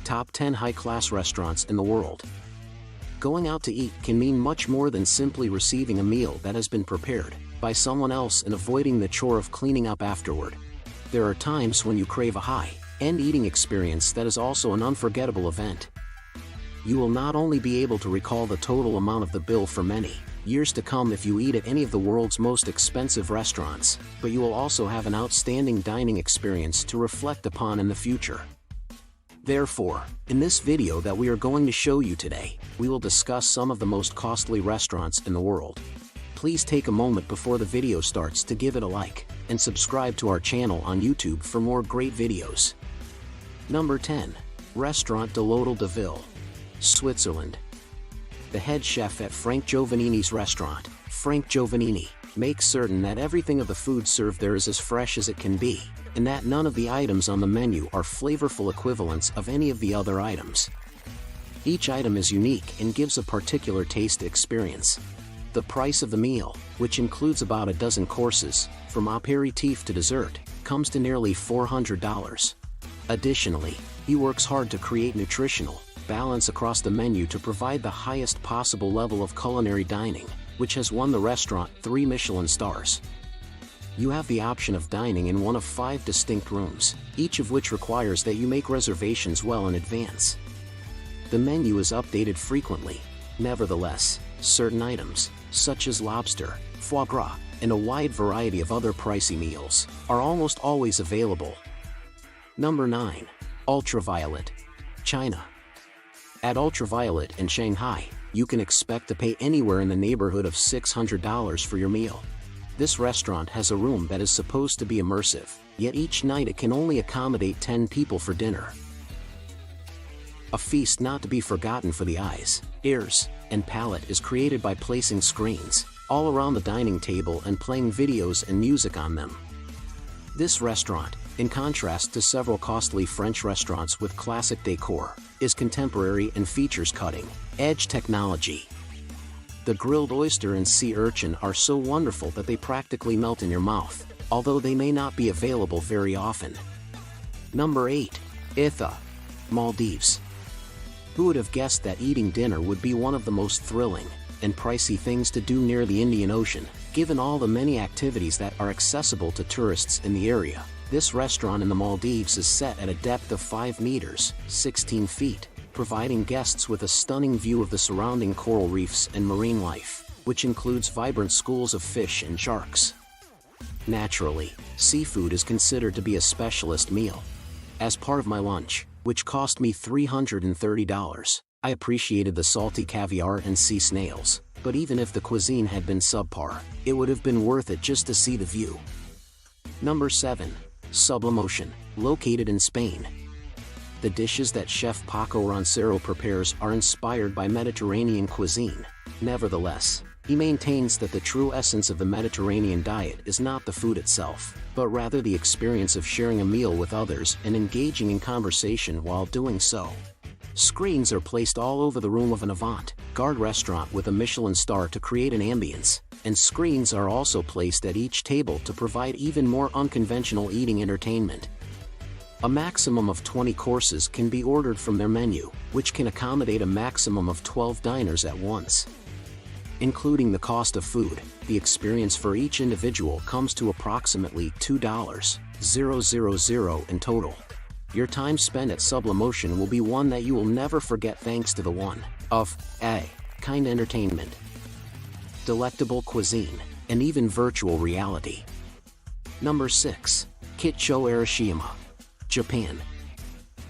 Top 10 high-class restaurants in the world. Going out to eat can mean much more than simply receiving a meal that has been prepared by someone else and avoiding the chore of cleaning up afterward. There are times when you crave a high-end eating experience that is also an unforgettable event. You will not only be able to recall the total amount of the bill for many years to come if you eat at any of the world's most expensive restaurants, but you will also have an outstanding dining experience to reflect upon in the future. Therefore, in this video that we are going to show you today, we will discuss some of the most costly restaurants in the world. Please take a moment before the video starts to give it a like, and subscribe to our channel on YouTube for more great videos. Number 10. Restaurant de l'Hôtel de Ville, Switzerland. The head chef at Frank Giovannini's restaurant, Frank Giovannini, makes certain that everything of the food served there is as fresh as it can be, and that none of the items on the menu are flavorful equivalents of any of the other items. Each item is unique and gives a particular taste experience. The price of the meal, which includes about a dozen courses, from aperitif to dessert, comes to nearly $400. Additionally, he works hard to create nutritional balance across the menu to provide the highest possible level of culinary dining, which has won the restaurant 3 Michelin stars. You have the option of dining in one of 5 distinct rooms, each of which requires that you make reservations well in advance. The menu is updated frequently. Nevertheless, certain items, such as lobster, foie gras, and a wide variety of other pricey meals, are almost always available. Number 9. Ultraviolet, China. At Ultraviolet in Shanghai, you can expect to pay anywhere in the neighborhood of $600 for your meal. This restaurant has a room that is supposed to be immersive, yet each night it can only accommodate 10 people for dinner. A feast not to be forgotten for the eyes, ears, and palate is created by placing screens all around the dining table and playing videos and music on them. This restaurant, in contrast to several costly French restaurants with classic decor, is contemporary and features cutting-edge technology. The grilled oyster and sea urchin are so wonderful that they practically melt in your mouth, although they may not be available very often. Number 8. Itha, Maldives. Who would have guessed that eating dinner would be one of the most thrilling and pricey things to do near the Indian Ocean, given all the many activities that are accessible to tourists in the area? This restaurant in the Maldives is set at a depth of 5 meters, 16 feet, providing guests with a stunning view of the surrounding coral reefs and marine life, which includes vibrant schools of fish and sharks. Naturally, seafood is considered to be a specialist meal. As part of my lunch, which cost me $330, I appreciated the salty caviar and sea snails, but even if the cuisine had been subpar, it would have been worth it just to see the view. Number 7. Sublimotion, located in Spain. The dishes that Chef Paco Roncero prepares are inspired by Mediterranean cuisine. Nevertheless, he maintains that the true essence of the Mediterranean diet is not the food itself, but rather the experience of sharing a meal with others and engaging in conversation while doing so. Screens are placed all over the room of an avant-garde restaurant with a Michelin star to create an ambience, and screens are also placed at each table to provide even more unconventional eating entertainment. A maximum of 20 courses can be ordered from their menu, which can accommodate a maximum of 12 diners at once. Including the cost of food, the experience for each individual comes to approximately $2,000 in total. Your time spent at Sublimotion will be one that you will never forget thanks to the one-of-a-kind entertainment, delectable cuisine, and even virtual reality. Number 6. Kitcho Arashiyama, Japan.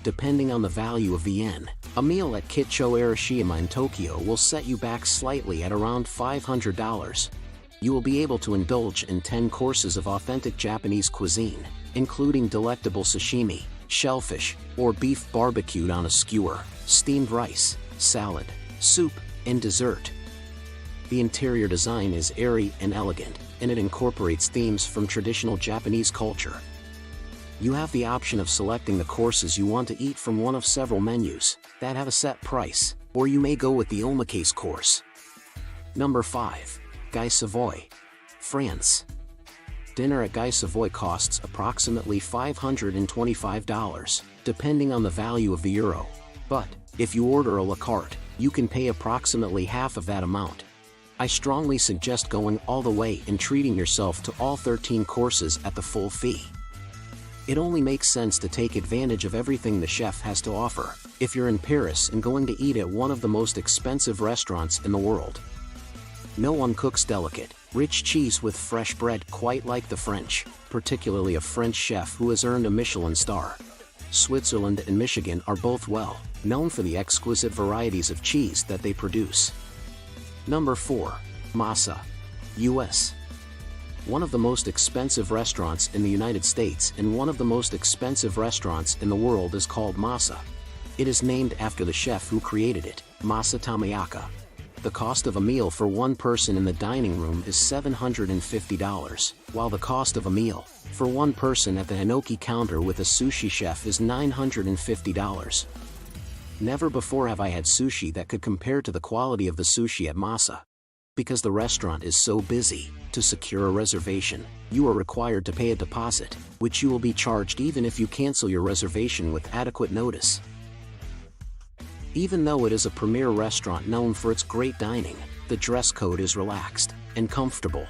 Depending on the value of the yen, a meal at Kitcho Arashiyama in Tokyo will set you back slightly at around $500. You will be able to indulge in 10 courses of authentic Japanese cuisine, including delectable sashimi, shellfish, or beef barbecued on a skewer, steamed rice, salad, soup, and dessert. The interior design is airy and elegant, and it incorporates themes from traditional Japanese culture. You have the option of selecting the courses you want to eat from one of several menus that have a set price, or you may go with the omakase course. Number 5. Guy Savoy, France. Dinner at Guy Savoy costs approximately $525, depending on the value of the euro. But, if you order a la carte, you can pay approximately half of that amount. I strongly suggest going all the way and treating yourself to all 13 courses at the full fee. It only makes sense to take advantage of everything the chef has to offer, if you're in Paris and going to eat at one of the most expensive restaurants in the world. No one cooks delicate, rich cheese with fresh bread quite like the French, particularly a French chef who has earned a Michelin star. Switzerland and Michigan are both well known for the exquisite varieties of cheese that they produce. Number 4. Masa. U.S. One of the most expensive restaurants in the United States and one of the most expensive restaurants in the world is called Masa. It is named after the chef who created it, Masa Tamayaka. The cost of a meal for one person in the dining room is $750, while the cost of a meal for one person at the Hinoki counter with a sushi chef is $950. Never before have I had sushi that could compare to the quality of the sushi at Masa. Because the restaurant is so busy, to secure a reservation, you are required to pay a deposit, which you will be charged even if you cancel your reservation with adequate notice. Even though it is a premier restaurant known for its great dining, the dress code is relaxed and comfortable.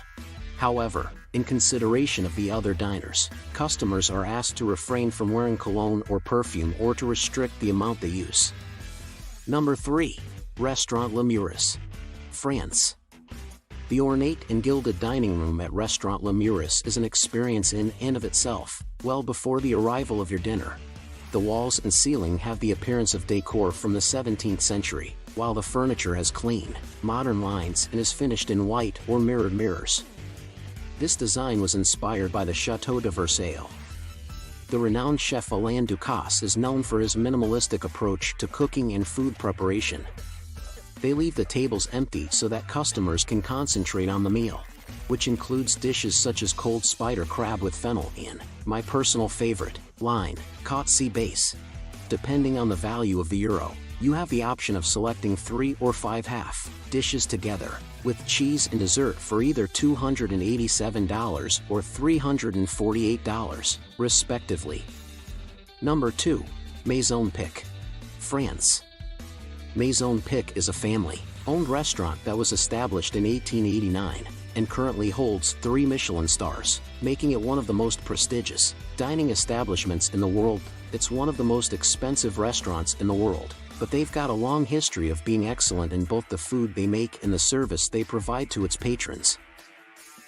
However, in consideration of the other diners, customers are asked to refrain from wearing cologne or perfume or to restrict the amount they use. Number 3. Restaurant L'Amoureuse. France. The ornate and gilded dining room at Restaurant L'Amoureuse is an experience in and of itself, well before the arrival of your dinner. The walls and ceiling have the appearance of decor from the 17th century, while the furniture has clean, modern lines and is finished in white or mirrored mirrors. This design was inspired by the Château de Versailles. The renowned chef Alain Ducasse is known for his minimalistic approach to cooking and food preparation. They leave the tables empty so that customers can concentrate on the meal, which includes dishes such as cold spider crab with fennel and, my personal favorite, line, côte base. Depending on the value of the euro, you have the option of selecting 3 or 5 half dishes together, with cheese and dessert for either $287 or $348, respectively. Number 2. Maison Pic. France. Maison Pic is a family-owned restaurant that was established in 1889 and currently holds 3 Michelin stars, making it one of the most prestigious dining establishments in the world. It's one of the most expensive restaurants in the world, but they've got a long history of being excellent in both the food they make and the service they provide to its patrons.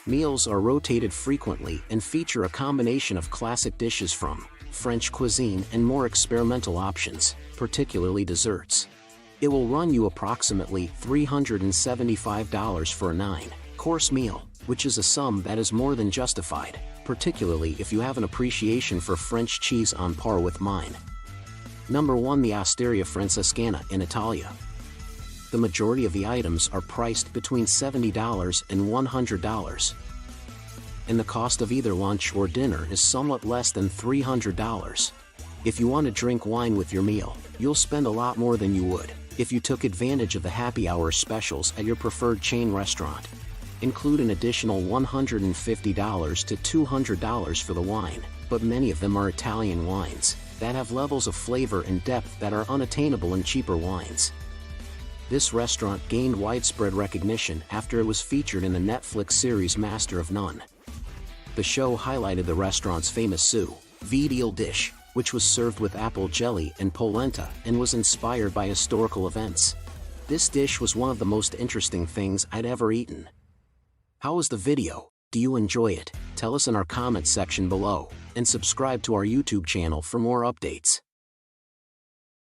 Meals are rotated frequently and feature a combination of classic dishes from French cuisine and more experimental options, particularly desserts. It will run you approximately $375 for a 9-course meal, which is a sum that is more than justified, particularly if you have an appreciation for French cheese on par with mine. Number 1. The Osteria Francescana in Italia. The majority of the items are priced between $70 and $100. And the cost of either lunch or dinner is somewhat less than $300. If you want to drink wine with your meal, you'll spend a lot more than you would if you took advantage of the happy hour specials at your preferred chain restaurant. Include an additional $150 to $200 for the wine, but many of them are Italian wines that have levels of flavor and depth that are unattainable in cheaper wines. This restaurant gained widespread recognition after it was featured in the Netflix series Master of None. The show highlighted the restaurant's famous sous vide dish, which was served with apple jelly and polenta and was inspired by historical events. This dish was one of the most interesting things I'd ever eaten. How was the video? Do you enjoy it? Tell us in our comments section below, and subscribe to our YouTube channel for more updates.